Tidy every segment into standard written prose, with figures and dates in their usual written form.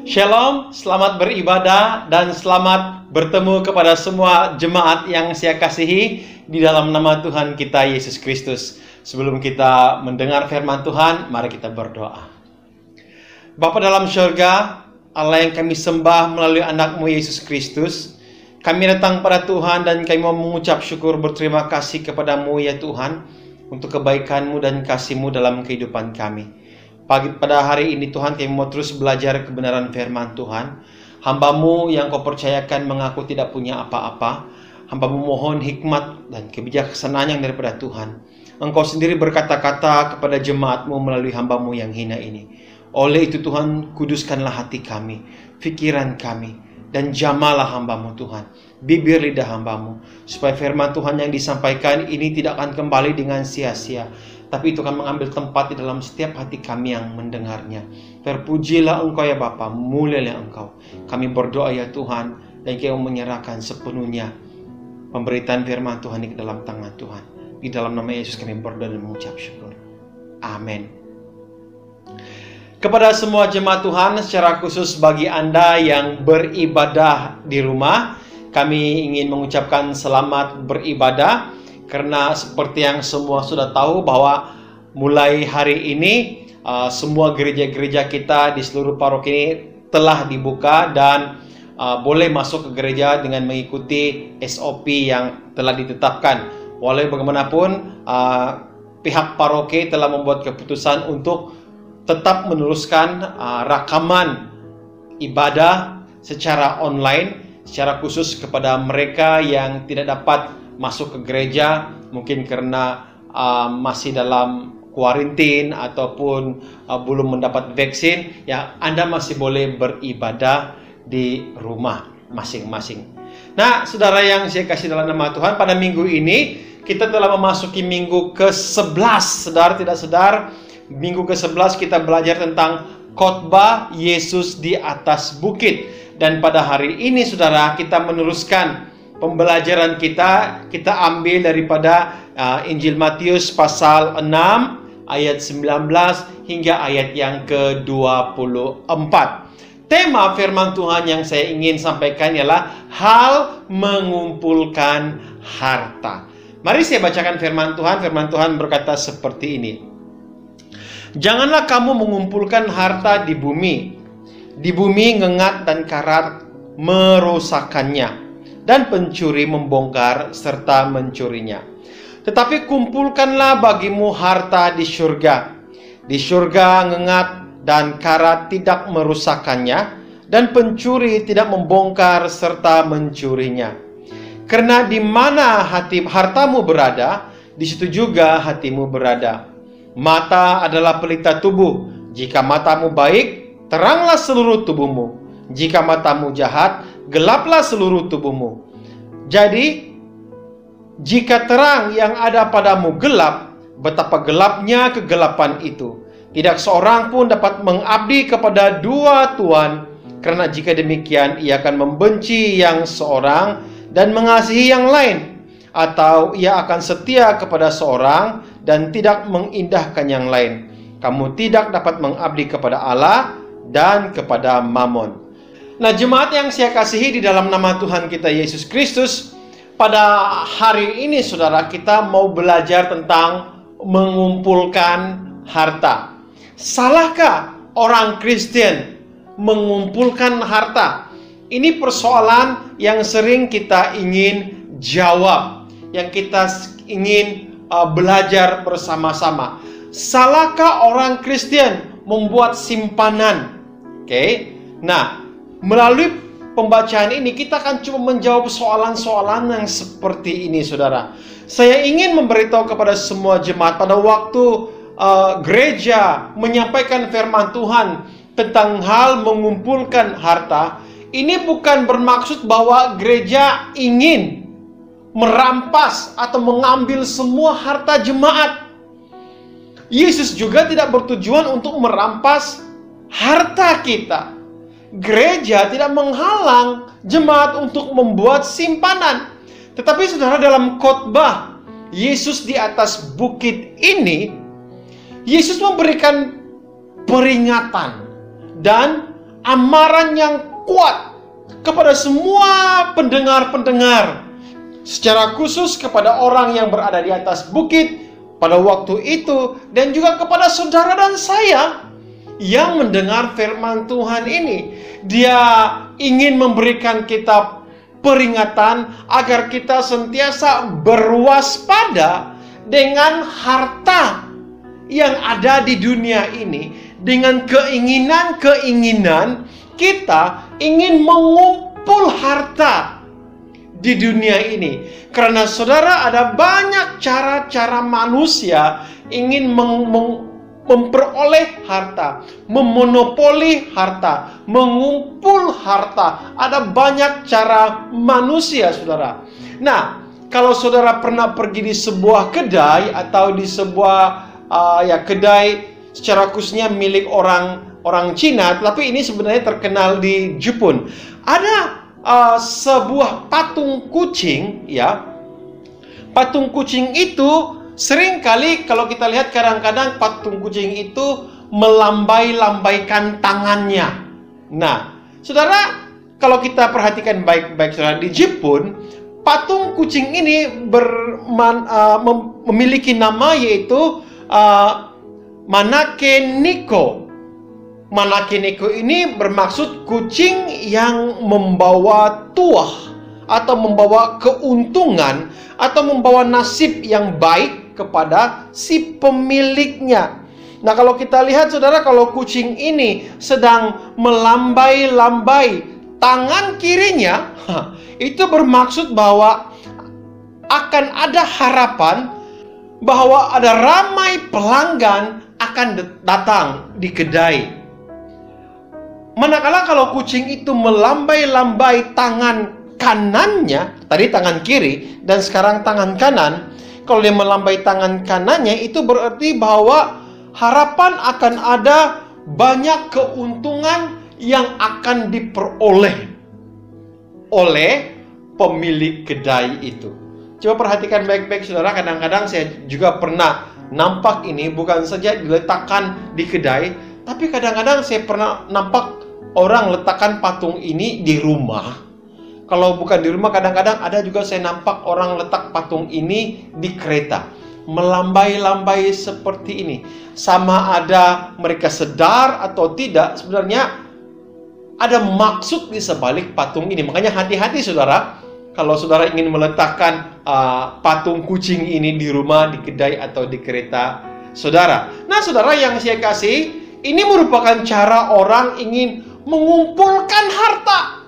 Shalom, selamat beribadah dan selamat bertemu kepada semua jemaat yang saya kasihi di dalam nama Tuhan kita Yesus Kristus. Sebelum kita mendengar firman Tuhan, mari kita berdoa. Bapa dalam syurga, Allah yang kami sembah melalui anak-Mu Yesus Kristus, kami datang pada Tuhan dan kami mau mengucap syukur berterima kasih kepadamu ya Tuhan untuk kebaikan-Mu dan kasih-Mu dalam kehidupan kami. Pada hari ini Tuhan kami mau terus belajar kebenaran firman Tuhan. Hamba-Mu yang Kau percayakan mengaku tidak punya apa-apa. Hamba-Mu mohon hikmat dan kebijaksanaan yang daripada Tuhan. Engkau sendiri berkata-kata kepada jemaat-Mu melalui hamba-Mu yang hina ini. Oleh itu Tuhan, kuduskanlah hati kami, pikiran kami, dan jamalah hamba-Mu Tuhan, bibir lidah hamba-Mu, supaya firman Tuhan yang disampaikan ini tidak akan kembali dengan sia-sia, tapi itu akan mengambil tempat di dalam setiap hati kami yang mendengarnya. Terpujilah Engkau ya Bapa, mulialah Engkau. Kami berdoa ya Tuhan, dan kami menyerahkan sepenuhnya pemberitaan firman Tuhan ini ke dalam tangan Tuhan. Di dalam nama Yesus kami berdoa dan mengucap syukur. Amin. Kepada semua jemaat Tuhan, secara khusus bagi Anda yang beribadah di rumah, kami ingin mengucapkan selamat beribadah. Karena seperti yang semua sudah tahu bahwa mulai hari ini semua gereja-gereja kita di seluruh paroki ini telah dibuka dan boleh masuk ke gereja dengan mengikuti SOP yang telah ditetapkan. Walau bagaimanapun pihak paroki telah membuat keputusan untuk tetap meneruskan rakaman ibadah secara online, secara khusus kepada mereka yang tidak dapat masuk ke gereja, mungkin karena masih dalam kuarantin ataupun belum mendapat vaksin, ya Anda masih boleh beribadah di rumah masing-masing. Nah, saudara yang saya kasih dalam nama Tuhan, pada minggu ini kita telah memasuki minggu ke-11. Saudara tidak sadar, minggu ke-11 kita belajar tentang khotbah Yesus di atas bukit. Dan pada hari ini saudara, kita meneruskan pembelajaran kita ambil daripada Injil Matius pasal 6 ayat 19 hingga ayat yang ke-24. Tema firman Tuhan yang saya ingin sampaikan ialah hal mengumpulkan harta. Mari saya bacakan firman Tuhan. Firman Tuhan berkata seperti ini. Janganlah kamu mengumpulkan harta di bumi. Di bumi ngengat dan karat merosakkannya, dan pencuri membongkar serta mencurinya. Tetapi kumpulkanlah bagimu harta di syurga. Di syurga ngengat dan karat tidak merusakkannya, dan pencuri tidak membongkar serta mencurinya. Karena di mana hartamu berada, di situ juga hatimu berada. Mata adalah pelita tubuh. Jika matamu baik, teranglah seluruh tubuhmu. Jika matamu jahat, gelaplah seluruh tubuhmu. Jadi, jika terang yang ada padamu gelap, betapa gelapnya kegelapan itu. Tidak seorang pun dapat mengabdi kepada dua tuan, karena jika demikian ia akan membenci yang seorang dan mengasihi yang lain, atau ia akan setia kepada seorang dan tidak mengindahkan yang lain. Kamu tidak dapat mengabdi kepada Allah dan kepada Mammon. Nah, jemaat yang saya kasihi di dalam nama Tuhan kita Yesus Kristus, pada hari ini saudara, kita mau belajar tentang mengumpulkan harta. Salahkah orang Kristen mengumpulkan harta? Ini persoalan yang sering kita ingin jawab, yang kita ingin belajar bersama-sama. Salahkah orang Kristen membuat simpanan? Oke. Nah, melalui pembacaan ini kita akan coba menjawab soalan-soalan yang seperti ini saudara. Saya ingin memberitahu kepada semua jemaat pada waktu gereja menyampaikan firman Tuhan tentang hal mengumpulkan harta, ini bukan bermaksud bahwa gereja ingin merampas atau mengambil semua harta jemaat. Yesus juga tidak bertujuan untuk merampas harta kita. Gereja tidak menghalang jemaat untuk membuat simpanan. Tetapi saudara, dalam khotbah Yesus di atas bukit ini, Yesus memberikan peringatan dan amaran yang kuat kepada semua pendengar-pendengar, secara khusus kepada orang yang berada di atas bukit pada waktu itu, dan juga kepada saudara dan saya yang mendengar firman Tuhan ini. Dia ingin memberikan kita peringatan agar kita sentiasa berwaspada dengan harta yang ada di dunia ini, dengan keinginan-keinginan kita ingin mengumpul harta di dunia ini. Karena saudara, ada banyak cara-cara manusia ingin memperoleh harta, memonopoli harta, mengumpul harta. Ada banyak cara manusia, saudara. Nah, kalau saudara pernah pergi di sebuah kedai atau di sebuah kedai secara khususnya milik orang Cina, tapi ini sebenarnya terkenal di Jepun. Ada sebuah patung kucing, ya. Patung kucing itu seringkali kalau kita lihat, kadang-kadang patung kucing itu melambai-lambaikan tangannya. Nah, saudara, kalau kita perhatikan baik-baik, saudara, di Jepun, patung kucing ini memiliki nama, yaitu Manake-Neko. Manake-Neko ini bermaksud kucing yang membawa tuah, atau membawa keuntungan, atau membawa nasib yang baik kepada si pemiliknya. Nah, kalau kita lihat, saudara, kalau kucing ini sedang melambai-lambai tangan kirinya, itu bermaksud bahwa akan ada harapan bahwa ada ramai pelanggan akan datang di kedai. Manakala kalau kucing itu melambai-lambai tangan kanannya, tadi tangan kiri dan sekarang tangan kanan, kalau dia melambai tangan kanannya, itu berarti bahwa harapan akan ada banyak keuntungan yang akan diperoleh oleh pemilik kedai itu. Coba perhatikan baik-baik, saudara. Kadang-kadang saya juga pernah nampak ini, bukan saja diletakkan di kedai, tapi kadang-kadang saya pernah nampak orang letakkan patung ini di rumah. Kalau bukan di rumah, kadang-kadang ada juga saya nampak orang letak patung ini di kereta, melambai-lambai seperti ini. Sama ada mereka sadar atau tidak, sebenarnya ada maksud di sebalik patung ini. Makanya hati-hati, saudara, kalau saudara ingin meletakkan patung kucing ini di rumah, di kedai, atau di kereta saudara. Nah, saudara yang saya kasih, ini merupakan cara orang ingin mengumpulkan harta.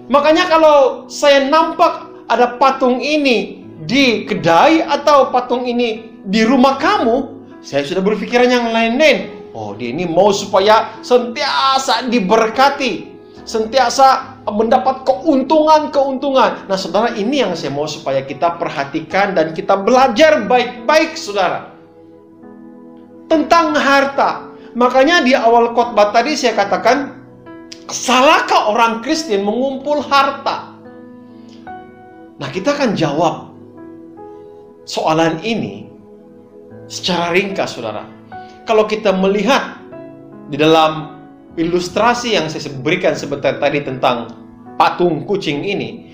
Makanya kalau saya nampak ada patung ini di kedai atau patung ini di rumah kamu, saya sudah berpikiran yang lain-lain. Oh, dia ini mau supaya sentiasa diberkati, sentiasa mendapat keuntungan. Nah, saudara, ini yang saya mau supaya kita perhatikan dan kita belajar baik-baik, saudara, tentang harta. Makanya di awal khotbah tadi saya katakan, salahkah orang Kristen mengumpul harta? Nah, kita akan jawab soalan ini secara ringkas, saudara. Kalau kita melihat di dalam ilustrasi yang saya berikan sebentar tadi tentang patung kucing ini,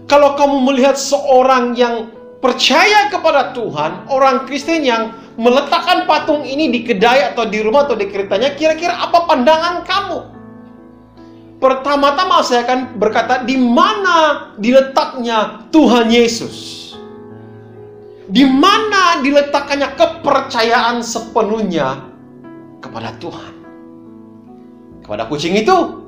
kalau kamu melihat seorang yang percaya kepada Tuhan, orang Kristen yang meletakkan patung ini di kedai atau di rumah atau di keretanya, kira-kira apa pandangan kamu? Pertama-tama saya akan berkata, di mana diletaknya Tuhan Yesus? Di mana diletakkannya kepercayaan sepenuhnya kepada Tuhan? Kepada kucing itu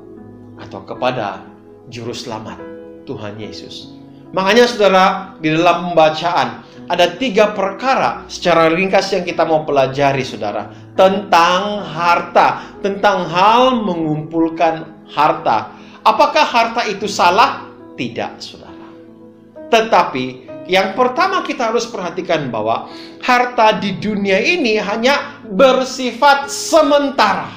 atau kepada juru selamat Tuhan Yesus? Makanya, saudara, di dalam pembacaan ada 3 perkara secara ringkas yang kita mau pelajari, saudara, tentang harta, tentang hal mengumpulkan harta. Apakah harta itu salah? Tidak, saudara. Tetapi yang pertama kita harus perhatikan bahwa harta di dunia ini hanya bersifat sementara.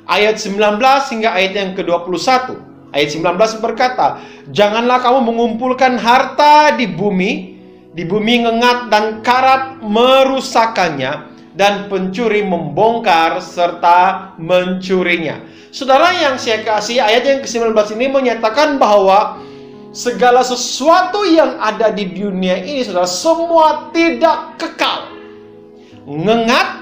Ayat 19 hingga ayat yang ke-21. Ayat 19 berkata, janganlah kamu mengumpulkan harta di bumi ngengat dan karat merusakannya, dan pencuri membongkar serta mencurinya. Saudara yang saya kasih, ayat yang ke-19 ini menyatakan bahwa segala sesuatu yang ada di dunia ini, saudara, semua tidak kekal. Ngengat,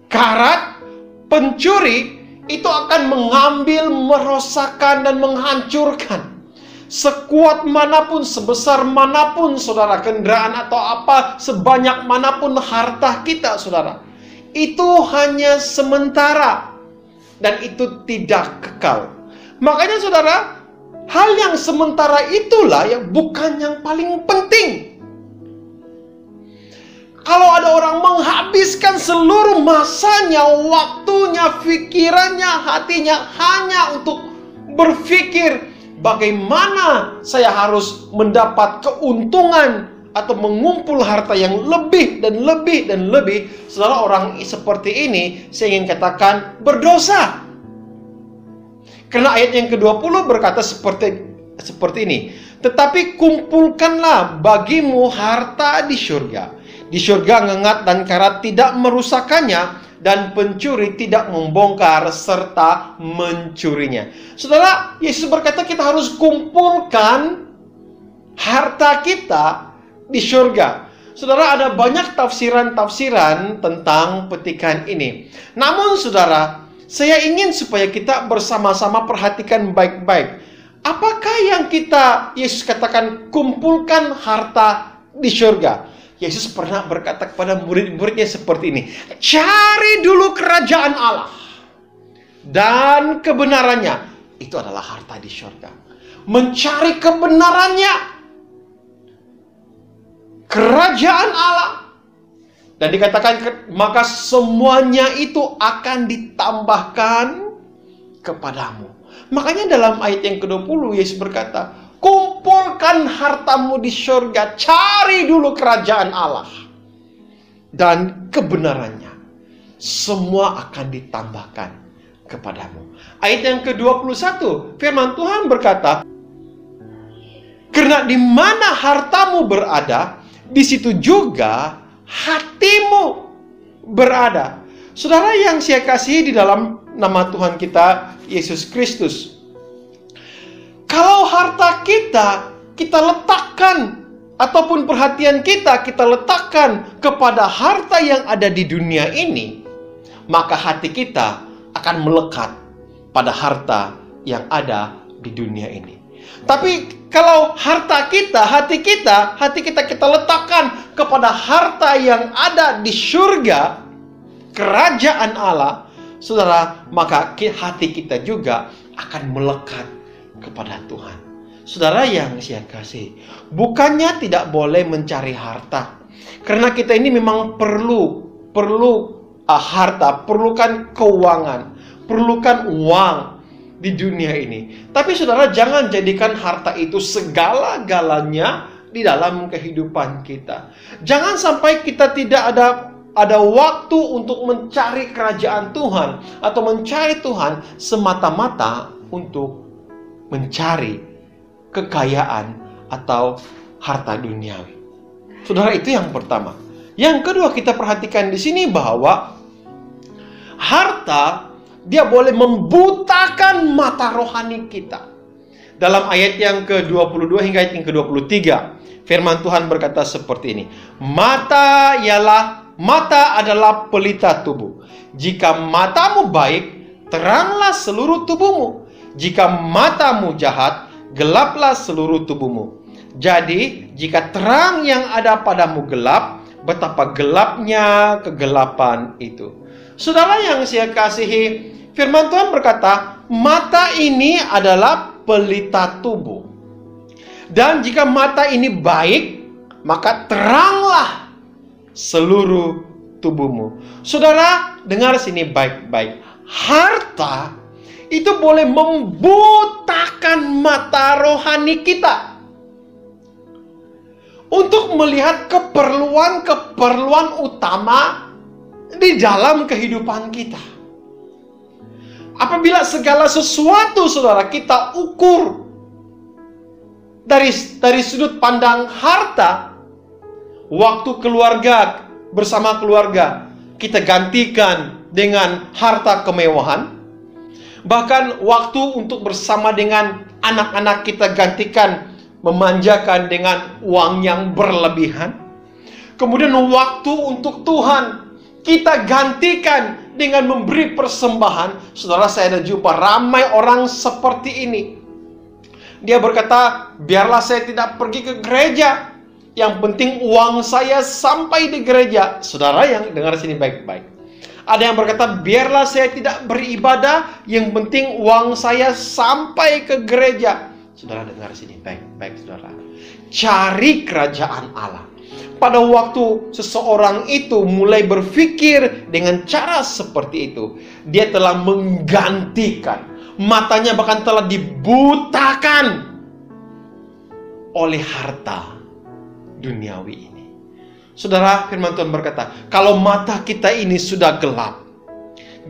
karat, pencuri, itu akan mengambil, merosakkan, dan menghancurkan. Sekuat manapun, sebesar manapun, saudara, kendaraan atau apa, sebanyak manapun harta kita, saudara, itu hanya sementara. Dan itu tidak kekal. Makanya, saudara, hal yang sementara itulah yang bukan yang paling penting. Kalau ada orang menghabiskan seluruh masanya, waktunya, pikirannya, hatinya hanya untuk berpikir bagaimana saya harus mendapat keuntungan atau mengumpul harta yang lebih dan lebih dan lebih, saudara, orang seperti ini saya ingin katakan berdosa. Karena ayat yang ke-20 berkata seperti ini. Tetapi kumpulkanlah bagimu harta di surga. Di surga ngengat dan karat tidak merusakkannya, dan pencuri tidak membongkar serta mencurinya. Saudara, Yesus berkata kita harus kumpulkan harta kita di surga. Saudara, ada banyak tafsiran-tafsiran tentang petikan ini. Namun, saudara, saya ingin supaya kita bersama-sama perhatikan baik-baik. Apakah yang Yesus katakan kumpulkan harta di surga? Yesus pernah berkata kepada murid-muridnya seperti ini. Cari dulu kerajaan Allah dan kebenarannya. Itu adalah harta di surga. Mencari kebenarannya, kerajaan Allah. Dan dikatakan, maka semuanya itu akan ditambahkan kepadamu. Makanya dalam ayat yang ke-20 Yesus berkata, kumpulkan hartamu di surga, cari dulu kerajaan Allah dan kebenarannya. Semua akan ditambahkan kepadamu. Ayat yang ke-21, firman Tuhan berkata, karena di mana hartamu berada, di situ juga hatimu berada. Saudara yang saya kasihi di dalam nama Tuhan kita Yesus Kristus, kalau harta kita letakkan, ataupun perhatian kita letakkan kepada harta yang ada di dunia ini, maka hati kita akan melekat pada harta yang ada di dunia ini. Tapi kalau hati kita letakkan kepada harta yang ada di surga, kerajaan Allah, saudara, maka hati kita juga akan melekat kepada Tuhan. Saudara yang saya kasih, bukannya tidak boleh mencari harta, karena kita ini memang perlu harta, perlukan keuangan, perlukan uang di dunia ini. Tapi saudara, jangan jadikan harta itu segala-galanya di dalam kehidupan kita. Jangan sampai kita tidak ada waktu untuk mencari kerajaan Tuhan atau mencari Tuhan semata-mata untuk mencari kekayaan atau harta duniawi. Saudara, itu yang pertama. Yang kedua, kita perhatikan di sini bahwa harta dia boleh membutakan mata rohani kita. Dalam ayat yang ke-22 hingga ayat yang ke-23, firman Tuhan berkata seperti ini. Mata adalah pelita tubuh. Jika matamu baik, teranglah seluruh tubuhmu. Jika matamu jahat, gelaplah seluruh tubuhmu. Jadi, jika terang yang ada padamu gelap, betapa gelapnya kegelapan itu. Saudara yang saya kasihi, firman Tuhan berkata, mata ini adalah pelita tubuh. Dan jika mata ini baik, maka teranglah seluruh tubuhmu. Saudara, dengar sini baik-baik. Harta itu boleh membutakan mata rohani kita untuk melihat keperluan utama di dalam kehidupan kita. Apabila segala sesuatu, saudara, kita ukur dari sudut pandang harta, waktu keluarga bersama keluarga kita gantikan dengan harta kemewahan, Bahkan waktu untuk bersama dengan anak-anak kita gantikan memanjakan dengan uang yang berlebihan. Kemudian waktu untuk Tuhan kita gantikan dengan memberi persembahan. Saudara, saya ada jumpa ramai orang seperti ini. Dia berkata, biarlah saya tidak pergi ke gereja, yang penting uang saya sampai di gereja. Saudara yang dengar sini baik-baik. Ada yang berkata, biarlah saya tidak beribadah, yang penting uang saya sampai ke gereja. Saudara dengar sini baik-baik, saudara. Cari kerajaan Allah. Pada waktu seseorang itu mulai berpikir dengan cara seperti itu, dia telah menggantikan, matanya bahkan telah dibutakan oleh harta duniawi ini. Saudara, firman Tuhan berkata, kalau mata kita ini sudah gelap,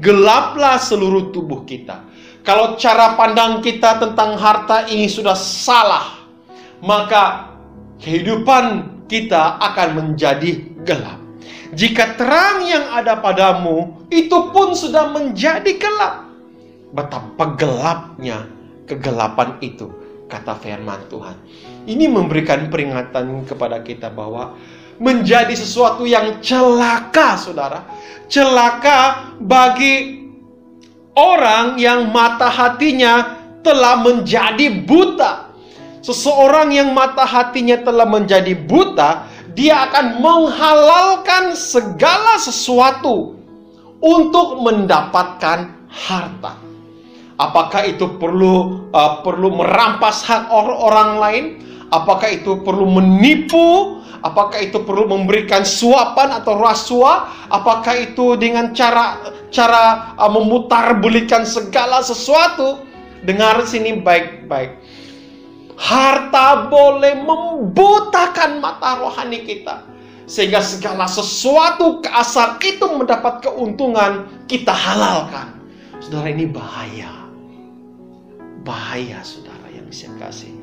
gelaplah seluruh tubuh kita. Kalau cara pandang kita tentang harta ini sudah salah, maka kehidupan kita akan menjadi gelap. Jika terang yang ada padamu itu pun sudah menjadi gelap, betapa gelapnya kegelapan itu, kata firman Tuhan. Ini memberikan peringatan kepada kita bahwa menjadi sesuatu yang celaka, saudara. Celaka bagi orang yang mata hatinya telah menjadi buta. Seseorang yang mata hatinya telah menjadi buta, dia akan menghalalkan segala sesuatu untuk mendapatkan harta. Apakah itu perlu merampas hak orang lain? Apakah itu perlu menipu? Apakah itu perlu memberikan suapan atau rasuah? Apakah itu dengan cara memutarbalikkan segala sesuatu? Dengar sini baik-baik. Harta boleh membutakan mata rohani kita, sehingga segala sesuatu ke asal itu mendapat keuntungan, kita halalkan. Saudara, ini bahaya. Bahaya, saudara yang saya kasih.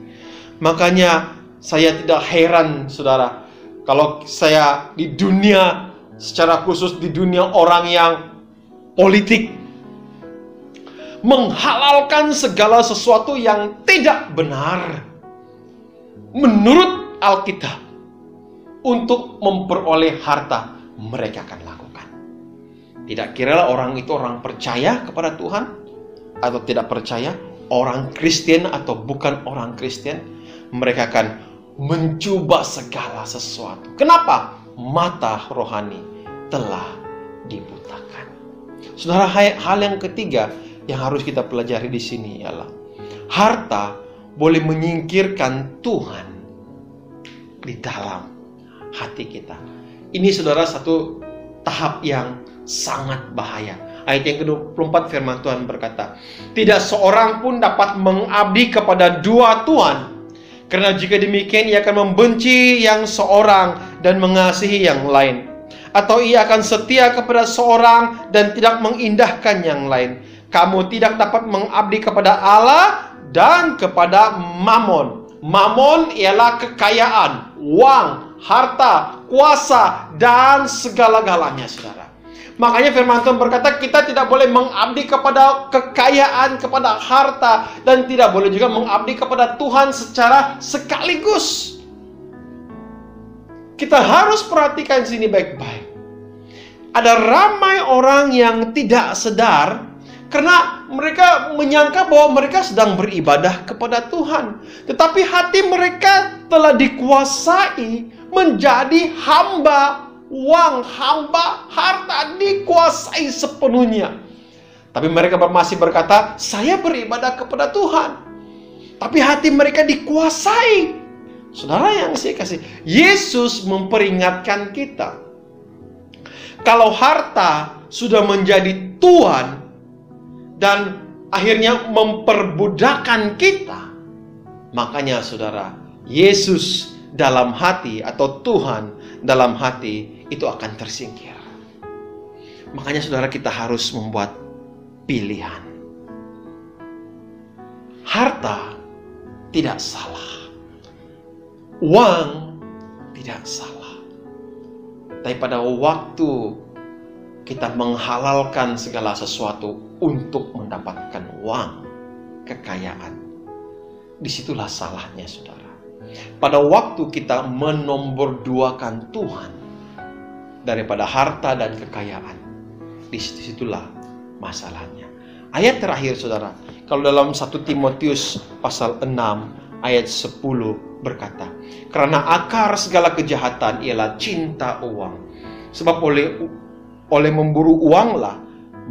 Makanya saya tidak heran, saudara, kalau saya di dunia, secara khusus di dunia orang yang politik, menghalalkan segala sesuatu yang tidak benar menurut Alkitab untuk memperoleh harta, mereka akan lakukan. Tidak kiralah orang itu orang percaya kepada Tuhan atau tidak percaya, orang Kristen atau bukan orang Kristen, mereka akan mencoba segala sesuatu. Kenapa? Mata rohani telah dibutakan. Saudara, hal yang ketiga yang harus kita pelajari di sini ialah harta boleh menyingkirkan Tuhan di dalam hati kita. Ini, saudara, satu tahap yang sangat bahaya. Ayat yang ke-24 firman Tuhan berkata, tidak seorang pun dapat mengabdi kepada dua tuan, karena jika demikian ia akan membenci yang seorang dan mengasihi yang lain, atau ia akan setia kepada seorang dan tidak mengindahkan yang lain. Kamu tidak dapat mengabdi kepada Allah dan kepada Mammon. Mammon ialah kekayaan, uang, harta, kuasa, dan segala-galanya, saudara. Makanya firman Tuhan berkata, kita tidak boleh mengabdi kepada kekayaan, kepada harta, dan tidak boleh juga mengabdi kepada Tuhan secara sekaligus. Kita harus perhatikan sini baik-baik. Ada ramai orang yang tidak sadar, karena mereka menyangka bahwa mereka sedang beribadah kepada Tuhan. Tetapi hati mereka telah dikuasai menjadi hamba uang, hamba harta, dikuasai sepenuhnya. Tapi mereka masih berkata, saya beribadah kepada Tuhan. Tapi hati mereka dikuasai. Saudara yang saya kasih, Yesus memperingatkan kita. Kalau harta sudah menjadi tuan dan akhirnya memperbudakan kita, makanya saudara, Yesus dalam hati atau Tuhan dalam hati itu akan tersingkir. Makanya saudara, kita harus membuat pilihan. Harta tidak salah, uang tidak salah. Tapi pada waktu kita menghalalkan segala sesuatu untuk mendapatkan uang, kekayaan. Disitulah salahnya, saudara. Pada waktu kita menomorduakan Tuhan daripada harta dan kekayaan, disitulah masalahnya. Ayat terakhir, saudara, kalau dalam 1 Timotius pasal 6 ayat 10 berkata, karena akar segala kejahatan ialah cinta uang. Sebab oleh memburu uanglah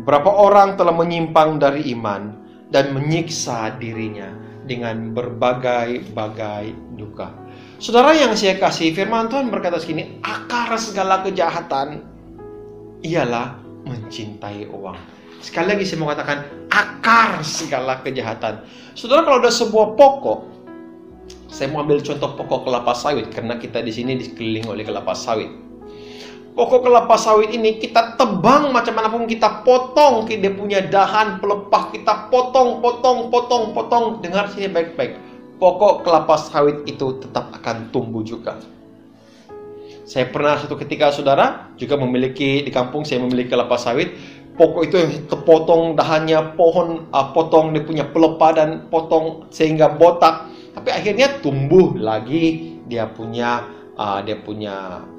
berapa orang telah menyimpang dari iman dan menyiksa dirinya dengan berbagai-bagai duka. Saudara yang saya kasih, firman Tuhan berkata segini, akar segala kejahatan ialah mencintai uang. Sekali lagi saya mau katakan, akar segala kejahatan. Saudara, kalau ada sebuah pokok, saya mau ambil contoh pokok kelapa sawit karena kita di sini dikelilingi oleh kelapa sawit. Pokok kelapa sawit ini kita tebang macam manapun, kita potong, dia punya dahan, pelepah, kita potong. Dengar sini baik-baik. Pokok kelapa sawit itu tetap akan tumbuh juga. Saya pernah suatu ketika, saudara, juga memiliki, di kampung saya memiliki kelapa sawit. Pokok itu yang terpotong dahannya, potong dia punya pelepah dan potong sehingga botak. Tapi akhirnya tumbuh lagi, dia punya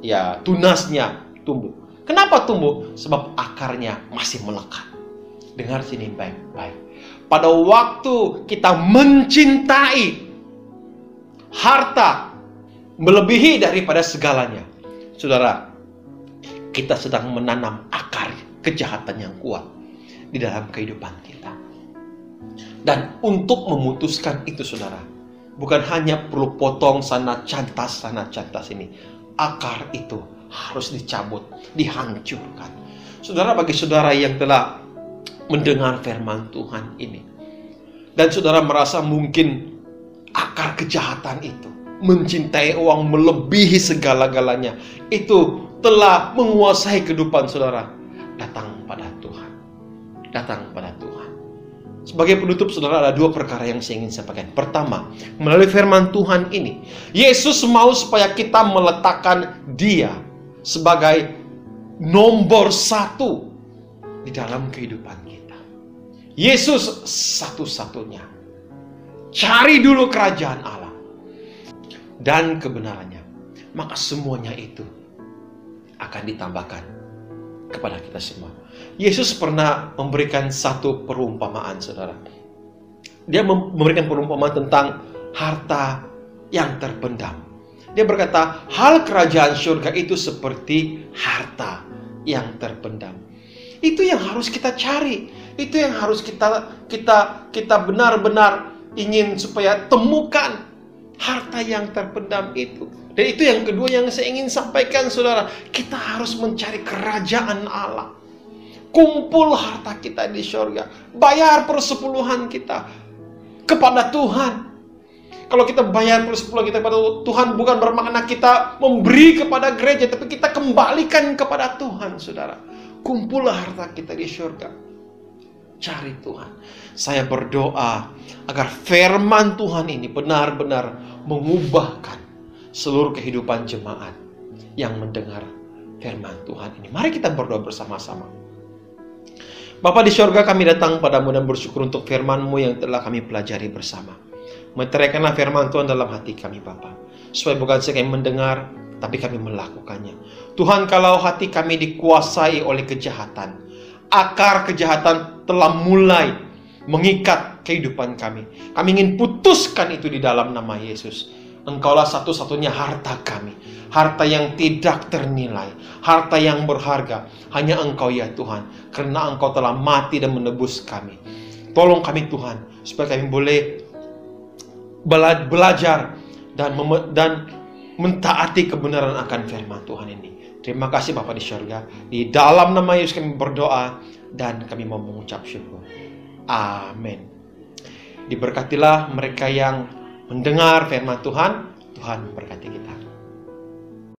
ya tunasnya tumbuh. Kenapa tumbuh? Sebab akarnya masih melekat. Dengar sini baik-baik. Pada waktu kita mencintai harta melebihi daripada segalanya, saudara, kita sedang menanam akar kejahatan yang kuat di dalam kehidupan kita. Dan untuk memutuskan itu, saudara, bukan hanya perlu potong sana cantas ini. Akar itu harus dicabut, dihancurkan. Saudara, bagi saudara yang telah mendengar firman Tuhan ini, dan saudara merasa mungkin akar kejahatan itu, mencintai uang melebihi segala-galanya, itu telah menguasai kehidupan saudara, datang pada Tuhan. Datang pada Tuhan. Sebagai penutup, saudara, ada dua perkara yang saya ingin sampaikan. Pertama, melalui firman Tuhan ini, Yesus mau supaya kita meletakkan Dia sebagai nomor satu di dalam kehidupan kita. Yesus satu-satunya. Cari dulu kerajaan Allah dan kebenarannya, maka semuanya itu akan ditambahkan kepada kita semua. Yesus pernah memberikan satu perumpamaan, saudara. Dia memberikan perumpamaan tentang harta yang terpendam. Dia berkata, hal kerajaan surga itu seperti harta yang terpendam. Itu yang harus kita cari. Itu yang harus kita benar-benar ingin supaya temukan harta yang terpendam itu. Dan itu yang kedua yang saya ingin sampaikan, saudara. Kita harus mencari kerajaan Allah. Kumpul harta kita di surga. Bayar persepuluhan kita kepada Tuhan. Kalau kita bayar persepuluhan kita kepada Tuhan, bukan bermakna kita memberi kepada gereja, tapi kita kembalikan kepada Tuhan, saudara. Kumpullah harta kita di surga. Cari Tuhan. Saya berdoa agar firman Tuhan ini benar-benar mengubahkan seluruh kehidupan jemaat yang mendengar firman Tuhan ini. Mari kita berdoa bersama-sama. Bapa di surga, kami datang padamu dan bersyukur untuk firman-Mu yang telah kami pelajari bersama. Meteraikanlah firman Tuhan dalam hati kami, Bapa, supaya bukan saja kami mendengar, tapi kami melakukannya. Tuhan, kalau hati kami dikuasai oleh kejahatan, akar kejahatan telah mulai mengikat kehidupan kami. Kami ingin putuskan itu di dalam nama Yesus. Engkaulah satu-satunya harta kami, harta yang tidak ternilai, harta yang berharga. Hanya Engkau ya Tuhan, karena Engkau telah mati dan menebus kami. Tolong kami Tuhan, supaya kami boleh belajar dan mentaati kebenaran akan firman Tuhan ini. Terima kasih Bapa di surga. Di dalam nama Yesus kami berdoa dan kami mau mengucap syukur. Amin. Diberkatilah mereka yang mendengar firman Tuhan. Tuhan memberkati kita.